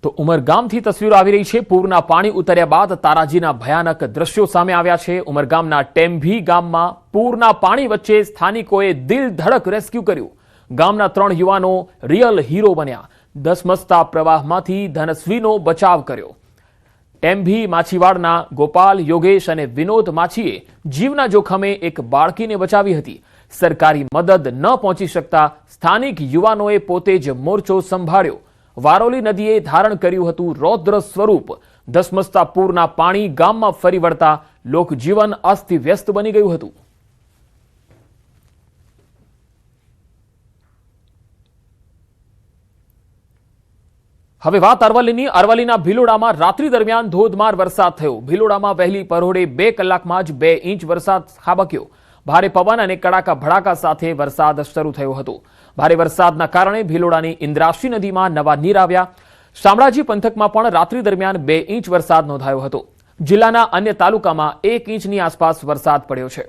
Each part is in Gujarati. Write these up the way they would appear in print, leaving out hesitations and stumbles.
તો ઉમરગામથી તસવીરો આવી રહી છે। પૂરના પાણી ઉતર્યા બાદ તારાજીના ભયાનક દ્રશ્યો સામે આવ્યા છે। ઉમરગામના ટેમ્ભી ગામમાં પૂરના પાણી વચ્ચે સ્થાનિકોએ દિલ ધડક રેસ્ક્યુ કર્યું। ગામના 3 યુવાનો રિયલ હીરો બન્યા। ધસમસતા પ્રવાહમાંથી ધનસ્વીનો બચાવ કર્યો। ટેમ્ભી માછીવાડના ગોપાલ, યોગેશ અને વિનોદ માછીએ જીવના જોખમે એક બાળકીને બચાવી હતી। સરકારી મદદ ન પહોંચી શકતા સ્થાનિક યુવાનોએ પોતે જ મોરચો સંભાળ્યો। વારોલી નદીએ ધારણ કર્યું હતું રૌદ્ર સ્વરૂપ। ધસમસતા પૂરના પાણી ગામમાં ફરી વળતા લોકજીવન અસ્તવ્યસ્ત બની ગયું હતું। હવે વાત અરવલ્લીની। અરવલ્લીના ભિલોડામાં રાત્રિ દરમિયાન ધોધમાર વરસાદ થયો। ભિલોડામાં વહેલી પરોઢે 2 કલાકમાં જ 2 ઇંચ વરસાદ ખાબક્યો। ભારે પવન અને કડાકા ભડાકા સાથે વરસાદ શરૂ થયો હતો। ભારે વરસાદના કારણે ભિલોડાની ઇન્દ્રાશી નદીમાં નવા નીર આવ્યા। શામળાજી પંથકમાં પણ રાત્રિ દરમિયાન 2 ઇંચ વરસાદ નોંધાયો હતો। જિલ્લાના અન્ય તાલુકામાં 1 ઇંચની આસપાસ વરસાદ પડ્યો છે।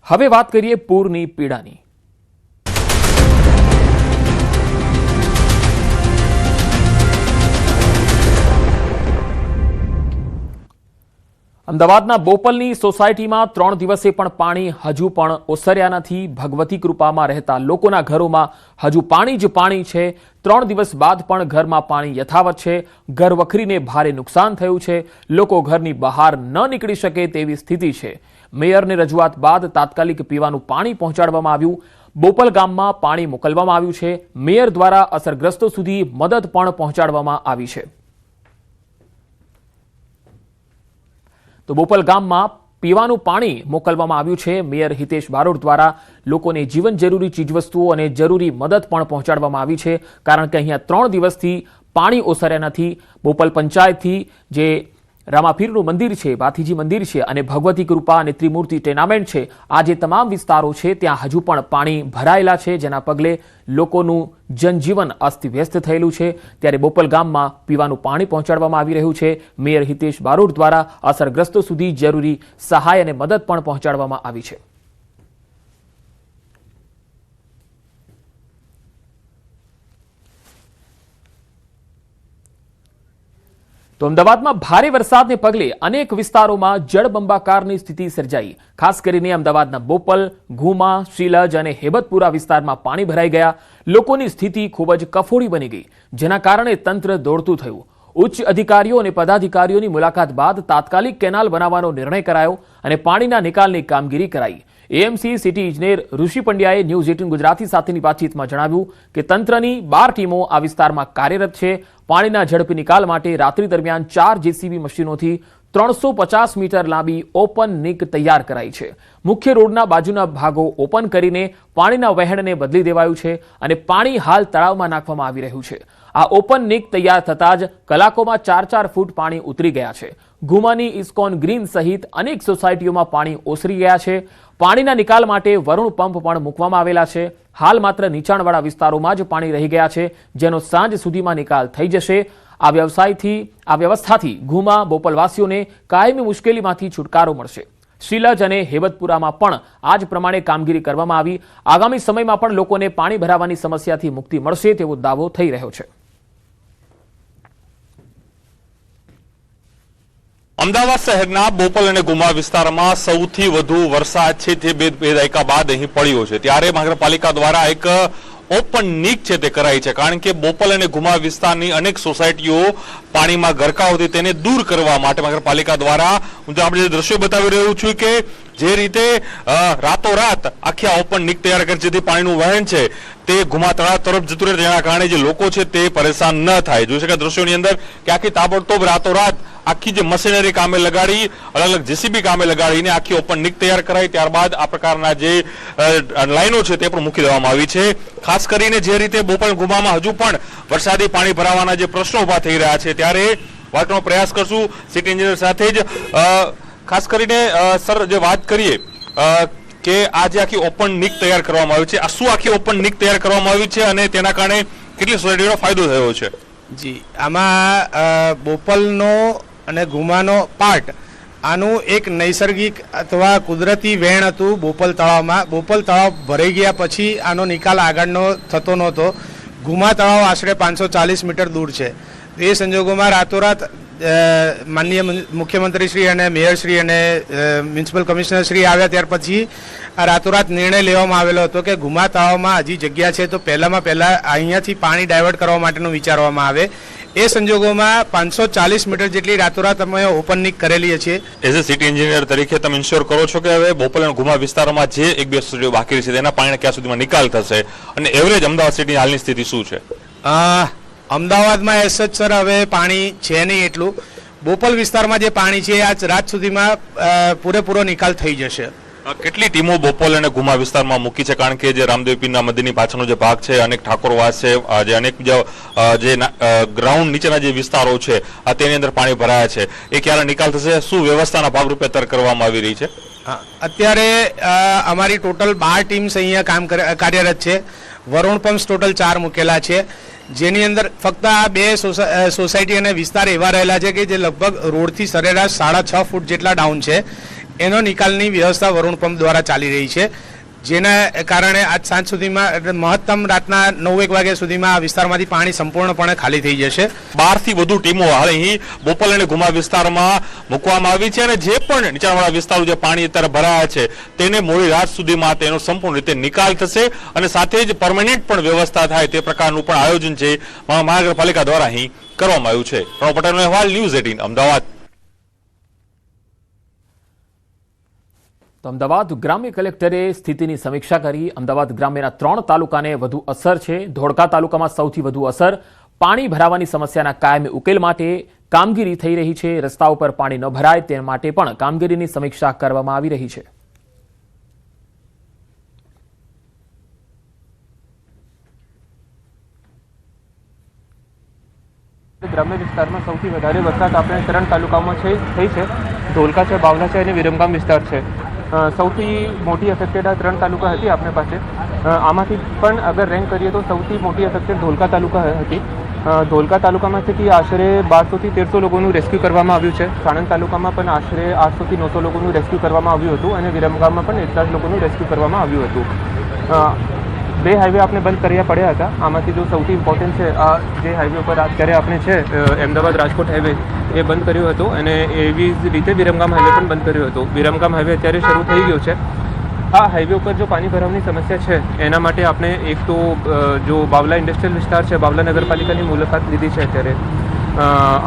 હવે વાત કરીએ પૂરની પીડાની। અમદાવાદના બોપલની સોસાયટીમાં 3 દિવસે પણ પાણી હજુ પણ ઓસર્યા નથી। ભગવતી કૃપામાં રહેતા લોકોના ઘરોમાં હજુ પાણી જ પાણી છે। 3 દિવસ બાદ પણ ઘરમાં પાણી યથાવત છે। ઘરવખરીને ભારે નુકસાન થયું છે। લોકો ઘરની બહાર ન નીકળી શકે તેવી સ્થિતિ છે। મેયરને રજૂઆત બાદ તાત્કાલિક પીવાનું પાણી પહોંચાડવામાં આવ્યું। બોપલ ગામમાં પાણી મોકલવામાં આવ્યું છે। મેયર દ્વારા અસરગ્રસ્તો સુધી મદદ પણ પહોંચાડવામાં આવી છે। તો બોપલ ગામમાં પીવાનું પાણી મોકલવામાં આવ્યું છે। મેયર હિતેશ બારોટ દ્વારા લોકોને જીવન જરૂરી ચીજવસ્તુઓ અને જરૂરી મદદ પણ પહોંચાડવામાં આવી છે। કારણ કે અહીંયા 3 દિવસથી પાણી ઓસર્યા નથી। બોપલ પંચાયતથી જે રામાપીરનું મંદિર છે, ભાથીજી મંદિર છે અને ભગવતી કૃપા અને ત્રિમૂર્તિ ટેનામેન્ટ છે, આ જે તમામ વિસ્તારો છે ત્યાં હજુ પણ પાણી ભરાયેલા છે, જેના પગલે લોકોનું જનજીવન અસ્તવ્યસ્ત થયેલું છે। ત્યારે બોપલ ગામમાં પીવાનું પાણી પહોંચાડવામાં આવી રહ્યું છે। મેયર હિતેશ બારોટ દ્વારા અસરગ્રસ્તો સુધી જરૂરી સહાય અને મદદ પણ પહોંચાડવામાં આવી છે। તો અમદાવાદમાં ભારે વરસાદને પગલે અનેક વિસ્તારોમાં જળબંબાકારની સ્થિતિ સર્જાઈ। ખાસ કરીને અમદાવાદના બોપલ, ઘુમા, શ્રીલજ અને હેબતપુરા વિસ્તારમાં પાણી ભરાઈ ગયા। લોકોની સ્થિતિ ખૂબ જ કફોડી બની ગઈ, જેના કારણે તંત્ર દોડતું થયું। ઉચ્ચ અધિકારીઓ અને પદાધિકારીઓની મુલાકાત બાદ તાત્કાલિક કેનાલ બનાવવાનો નિર્ણય કરાયો અને પાણીના નિકાલની કામગીરી કરાઈ। એએમસી સિટી ઇજનેર ઋષિ પંડ્યાએ ન્યૂઝ 18 ગુજરાતી સાથેની વાતચીતમાં જણાવ્યું કે તંત્રની 12 ટીમો આ વિસ્તારમાં કાર્યરત છે। પાણીના ઝડપી નિકાલ માટે રાત્રિ દરમિયાન 4 જેસીબી મશીનોથી 350 મીટર લાંબી ઓપન નિક તૈયાર કરાઈ છે। મુખ્ય રોડના બાજુના ભાગો ઓપન કરીને પાણીના વહેણને બદલી દેવાયું છે અને પાણી હાલ તળાવમાં નાખવામાં આવી રહ્યું છે। આ ઓપન નિક તૈયાર થતાં જ કલાકોમાં 4-4 ફૂટ પાણી ઉતરી ગયા છે। ઘુમાની ઇસ્કોન ગ્રીન સહિત અનેક સોસાયટીઓમાં પાણી ઓસરી ગયા છે। પાણીના નિકાલ માટે વરુણ પંપ પણ મૂકવામાં આવેલા છે। હાલ માત્ર નીચાણવાળા વિસ્તારોમાં જ પાણી રહી ગયા છે, જેનો સાંજ સુધીમાં નિકાલ થઈ જશે। આ વ્યવસ્થાથી ઘુમા બોપલવાસીઓને કાયમી મુશ્કેલીમાંથી છુટકારો મળશે। શ્રીલજ અને હેબતપુરામાં પણ આ જ પ્રમાણે કામગીરી કરવામાં આવી। આગામી સમયમાં પણ લોકોને પાણી ભરાવાની સમસ્યાથી મુક્તિ મળશે તેવો દાવો થઈ રહ્યો છે। અમદાવાદ શહેરના બોપલ અને ગુમા વિસ્તારમાં સૌથી વધુ વરસાદ છે તે 2 દાયકા બાદ અહીં પડ્યો છે। ત્યારે મહાનગરપાલિકા દ્વારા એક ઓપન નિક છે તે કરાઈ છે, કારણ કે બોપલ અને ગુમા વિસ્તારની અનેક સોસાયટીઓ પાણીમાં ગરકાવ હતી તેને દૂર કરવા માટે મહાનગરપાલિકા દ્વારા હું આપણે જે દ્રશ્યો બતાવી રહ્યો છું કે જે રીતે રાતોરાત આખી ઓપન નિક તૈયાર કરી જેથી પાણીનું વહેણ છે તે ગુમા તળાવ તરફ જતું રહે, જેના કારણે જે લોકો છે તે પરેશાન ન થાય। જોઈ શકાય દ્રશ્યોની અંદર કે આખી તાબડતોબ રાતોરાત આખી જે મશીનરી કામે લગાડી, અલગ અલગ જેસીબી કામે લગાડીને આખી ઓપન નિક તૈયાર કરાઈ। ત્યારબાદ આ પ્રકારના જે લાઈનો છે તે પણ મૂકી દેવામાં આવી છે। ખાસ કરીને જે રીતે બોપલ ગુમામાં હજુ પણ વરસાદી પાણી ભરાવાના જે પ્રશ્નો ઉભા થઈ રહ્યા છે ત્યારે વાત કરવાનો પ્રયાસ કરશું સિટી એન્જિનિયર સાથે જ। ખાસ કરીને સર જે વાત કરીએ કે આ જે આખી ઓપન નિક તૈયાર કરવામાં આવી છે, આ શું આખી ઓપન નિક તૈયાર કરવામાં આવી છે અને તેના કારણે કેટલી સોસાયટીનો ફાયદો થયો છે? જી, આમાં બોપલનો અને ઘુમાનો પાર્ટ આનું એક નૈસર્ગિક અથવા કુદરતી વહેણ હતું બોપલ તળાવમાં. બોપલ તળાવ ભરાઈ ગયા પછી આનો નિકાલ આગળનો થતો નહોતો. ગુમા તળાવ આશરે 540 મીટર દૂર છે. એ સંજોગોમાં રાતોરાત માનનીય મુખ્યમંત્રીશ્રી અને મેયરશ્રી અને મ્યુનિસિપલ કમિશનરશ્રી આવ્યા ત્યાર પછી આ રાતોરાત નિર્ણય લેવામાં આવેલો હતો કે ગુમા તળાવમાં હજી જગ્યા છે તો પહેલાં અહીંયાથી પાણી ડાયવર્ટ કરવા માટેનું વિચારવામાં આવે. એ સંજોગોમાં 540 મીટર જેટલી રાતોરાત અમે ઓપનિંગ કરેલી છે. એઝ એ સિટી એન્જિનિયર તરીકે તમે ઇન્શ્યોર કરો છો કે હવે બોપલ અને ગુમા વિસ્તારોમાં જે 1-2 સોસાયટીઓ બાકી છે તેના પાણી ક્યાં સુધીમાં નિકાલ થશે અને એવરેજ અમદાવાદ સિટીની હાલની સ્થિતિ શું છે? અમદાવાદમાં એસ સચ સર હવે પાણી છે નહીં એટલું. બોપલ વિસ્તારમાં જે પાણી છે આજ રાત સુધીમાં પૂરેપૂરો નિકાલ થઈ જશે. કેટલી ટીમો બોપલ અને ગુમા વિસ્તારમાં મૂકી છે? કારણ કે જે રામદેવ પીરના મંદિરની પાછળનો જે ભાગ છે, અનેક ઠાકોરવાસ છે, જે અનેક જે ગ્રાઉન્ડ નીચેના જે વિસ્તારો છે તેની અંદર પાણી ભરાયા છે, એ ક્યારે નિકાલ થશે? શું વ્યવસ્થાના ભાગરૂપે તર કરવામાં આવી રહી છે? અત્યારે અમારી ટોટલ 12 ટીમ્સ અહીંયા કાર્યરત છે. વરુણ પંપ્સ ટોટલ 4 મૂકેલા છે, જેની અંદર ફક્ત આ 2 સોસાયટી અને વિસ્તાર એવા રહેલા છે કે જે લગભગ રોડથી સરેરાશ 6.5 ફૂટ જેટલા ડાઉન છે. એનો નિકાલની વ્યવસ્થા વરુણ પંપ દ્વારા ચાલી રહી છે, જેના કારણે આજ સાંજ સુધીમાં એટલે મહત્તમ રાતના 9-1 વાગ્યા સુધીમાં આ વિસ્તારમાંથી પાણી સંપૂર્ણપણે ખાલી થઈ જશે. 12 થી વધુ ટીમો હાલ અહીં બોપલ અને ગુમા વિસ્તારમાં મૂકવામાં આવી છે અને જે પણ નીચાણવાળા વિસ્તારો જે પાણી અત્યારે ભરાયા છે તેને મોડી રાત સુધીમાં તેનો સંપૂર્ણ રીતે નિકાલ થશે અને સાથે જ પરમેનન્ટ પણ વ્યવસ્થા થાય તે પ્રકારનું પણ આયોજન છે મહાનગરપાલિકા દ્વારા અહીં કરવામાં આવ્યું છે. પ્રણવ પટેલનો અહેવાલ, ન્યૂઝ 18 અમદાવાદ. તો અમદાવાદ ગ્રામ્ય કલેક્ટરે સ્થિતિની સમીક્ષા કરી. અમદાવાદ ગ્રામ્યના 3 તાલુકાને વધુ અસર છે. ધોળકા તાલુકામાં સૌથી વધુ અસર. પાણી ભરાવાની સમસ્યાના કાયમી ઉકેલ માટે કામગીરી થઈ રહી છે. રસ્તાઓ પર પાણી ન ભરાય તે માટે પણ કામગીરીની સમીક્ષા કરવામાં આવી રહી છે. ગ્રામ્ય વિસ્તારમાં સૌથી વધારે વરસાદ આપણે 3 તાલુકામાં થઈ છે. ધોળકા છે, બાવલા છે અને વિરમગામ વિસ્તાર છે. સૌથી મોટી અફેક્ટેડ આ 3 તાલુકા હતી આપણી પાસે. આમાંથી પણ અગર રેન્ક કરીએ તો સૌથી મોટી અફેક્ટેડ ધોળકા તાલુકા હતી. ધોળકા તાલુકામાંથી આશરે 1200 થી 1300 લોકોનું રેસ્ક્યુ કરવામાં આવ્યું છે. સાણંદ તાલુકામાં પણ આશરે 800 થી 900 લોકોનું રેસ્ક્યુ કરવામાં આવ્યું હતું અને વિરમગામમાં પણ એટલા જ લોકોનું રેસ્ક્યુ કરવામાં આવ્યું હતું. 2 હાઈવે આપણે બંધ કર્યા પડ્યા હતા. આમાંથી જો સૌથી ઇમ્પોર્ટન્ટ છે આ જે હાઈવે ઉપર અત્યારે આપણે છે અમદાવાદ રાજકોટ હાઈવે એ બંધ કર્યો હતો અને એવી જ રીતે વિરમગામ હાઈવે પણ બંધ કર્યો હતો. વિરમગામ હાઈવે અત્યારે શરૂ થઈ ગયો છે. આ હાઈવે ઉપર જો પાણી ભરાવાની સમસ્યા છે એના માટે આપણે એક તો જો બાવલા ઇન્ડસ્ટ્રીયલ વિસ્તાર છે, બાવલા નગરપાલિકાની મુલાકાત લીધી છે અત્યારે.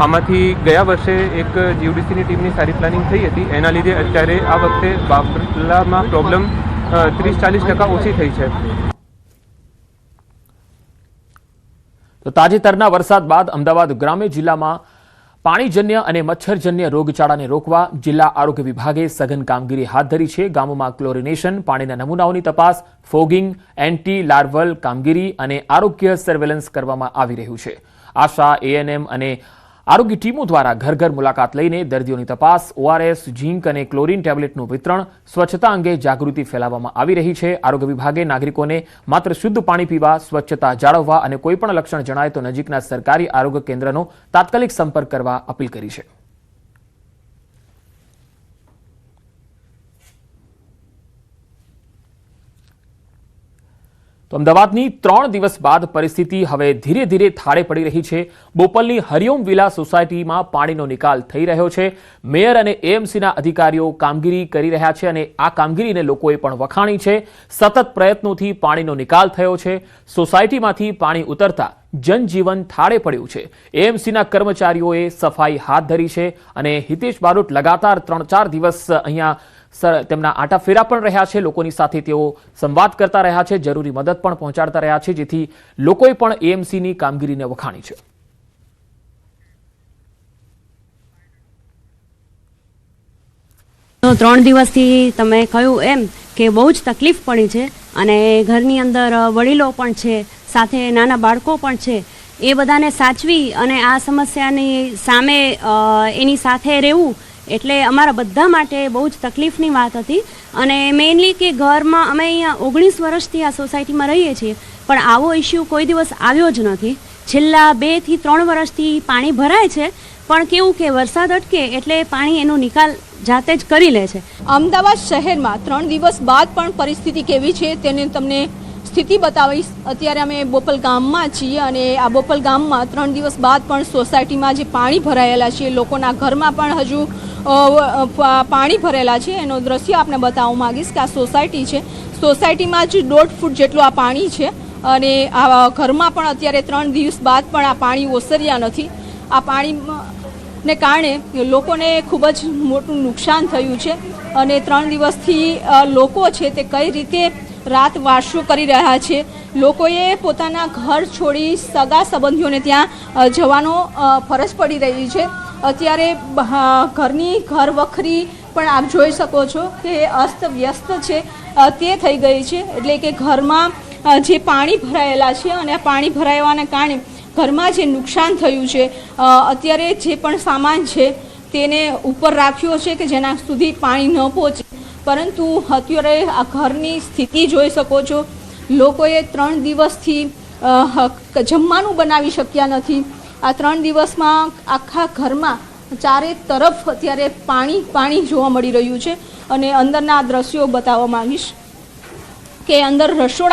આમાંથી ગયા વર્ષે એક જીયુડીસીની ટીમની સારી પ્લાનિંગ થઈ હતી. એના લીધે અત્યારે આ વખતે બાવલામાં પ્રોબ્લેમ 30-40% ઓછી થઈ છે. તો તાજેતરના વરસાદ બાદ અમદાવાદ ગ્રામ્ય જિલ્લામાં પાણીજન્ય અને મચ્છરજન્ય રોગચાળાને રોકવા જિલ્લા આરોગ્ય વિભાગે સઘન કામગીરી હાથ ધરી છે. ગામોમાં ક્લોરિનેશન, પાણીના નમૂનાઓની તપાસ, ફોગિંગ, એન્ટી લાર્વલ કામગીરી અને આરોગ્ય સર્વેલન્સ કરવામાં આવી રહ્યું છે. આશા, એએનએમ અને આરોગ્ય ટીમો દ્વારા ઘર ઘર મુલાકાત લઈને દર્દીઓની તપાસ, ઓઆરએસ, ઝીંક અને ક્લોરીન ટેબ્લેટનું વિતરણ, સ્વચ્છતા અંગે જાગૃતિ ફેલાવવામાં આવી રહી છે. આરોગ્ય વિભાગે નાગરિકોને માત્ર શુદ્ધ પાણી પીવા, સ્વચ્છતા જાળવવા અને કોઈપણ લક્ષણ જણાય તો નજીકના સરકારી આરોગ્ય કેન્દ્રનો તાત્કાલિક સંપર્ક કરવા અપીલ કરી છે. તો અમદાવાદની 3 દિવસ બાદ પરિસ્થિતિ હવે ધીરે ધીરે થાળે પડી રહી છે. બોપલની હરિઓમ વિલા સોસાયટીમાં પાણીનો નિકાલ થઈ રહ્યો છે. મેયર અને એએમસીના અધિકારીઓ કામગીરી કરી રહ્યા છે અને આ કામગીરીને લોકોએ પણ વખાણી છે. સતત પ્રયત્નોથી પાણીનો નિકાલ થયો છે. સોસાયટીમાંથી પાણી ઉતરતા જનજીવન થાળે પડ્યું છે. એએમસીના કર્મચારીઓએ સફાઈ હાથ ધરી છે અને હિતેશ બારોટ લગાતાર 3-4 દિવસ અહીંયા તેમના આંટાફેરા પણ રહ્યા છે. લોકોની સાથે તેઓ સંવાદ કરતા રહ્યા છે, જરૂરી મદદ પણ પહોંચાડતા રહ્યા છે, જેથી લોકોએ પણ એએમસીની કામગીરીને વખાણી છે. તો 3 દિવસથી તમે કહ્યું એમ કે બહુ જ તકલીફ પડી છે અને ઘરની અંદર વડીલો પણ છે, સાથે નાના બાળકો પણ છે. એ બધાને સાચવી અને આ સમસ્યાની સામે એની સાથે રહેવું એટલે અમારા બધા માટે બહુ જ તકલીફની વાત હતી. અને મેઇનલી કે ઘરમાં અમે અહીંયા 19 વર્ષથી આ સોસાયટીમાં રહીએ છીએ પણ આવો ઇસ્યુ કોઈ દિવસ આવ્યો જ નથી. છેલ્લા 2 થી 3 વર્ષથી પાણી ભરાય છે પણ કેવું કે વરસાદ અટકે એટલે પાણી એનો નિકાલ જાતે જ કરી લે છે. અમદાવાદ શહેરમાં 3 દિવસ બાદ પણ પરિસ્થિતિ કેવી છે તેને તમને સ્થિતિ બતાવીશ. અત્યારે અમે બોપલ ગામમાં છીએ અને આ બોપલ ગામમાં 3 દિવસ બાદ પણ સોસાયટીમાં જે પાણી ભરાયેલા છે, લોકોના ઘરમાં પણ હજુ પાણી ભરેલા છે. એનો દ્રશ્ય આપને બતાવવા માંગીશ કે આ સોસાયટી છે, સોસાયટીમાં જ 1.5 ફૂટ જેટલું આ પાણી છે અને આ ઘરમાં પણ અત્યારે 3 દિવસ બાદ પણ આ પાણી ઓસર્યા નથી. આ પાણીને કારણે લોકોને ખૂબ જ મોટું નુકસાન થયું છે અને 3 દિવસથી લોકો છે તે કઈ રીતે રાત વાસો કરી રહ્યા છે. લોકોએ પોતાના ઘર છોડી સગા સંબંધીઓને ત્યાં જવાનો ફરજ પડી રહી છે. અત્યારે ઘરની ઘર વખરી પણ આપ જોઈ શકો છો કે અસ્ત વ્યસ્ત છે તે થઈ ગઈ છે. એટલે કે ઘરમાં જે પાણી ભરાયેલા છે અને આ પાણી ભરાવાના કારણે ઘરમાં જે નુકસાન થયું છે, અત્યારે જે પણ સામાન છે તેને ઉપર રાખ્યો છે કે જેના સુધી પાણી ન પહોંચે. પરંતુ અત્યારે આ ઘરની સ્થિતિ જોઈ શકો છો. લોકોએ 3 દિવસથી જમવાનું બનાવી શક્યા નથી. આ 3 દિવસમાં આખા ઘરમાં ચારે તરફ અત્યારે પાણી જોવા મળી રહ્યું છે અને અંદરના દ્રશ્યો બતાવવા માંગીશ કે અંદર રસોડા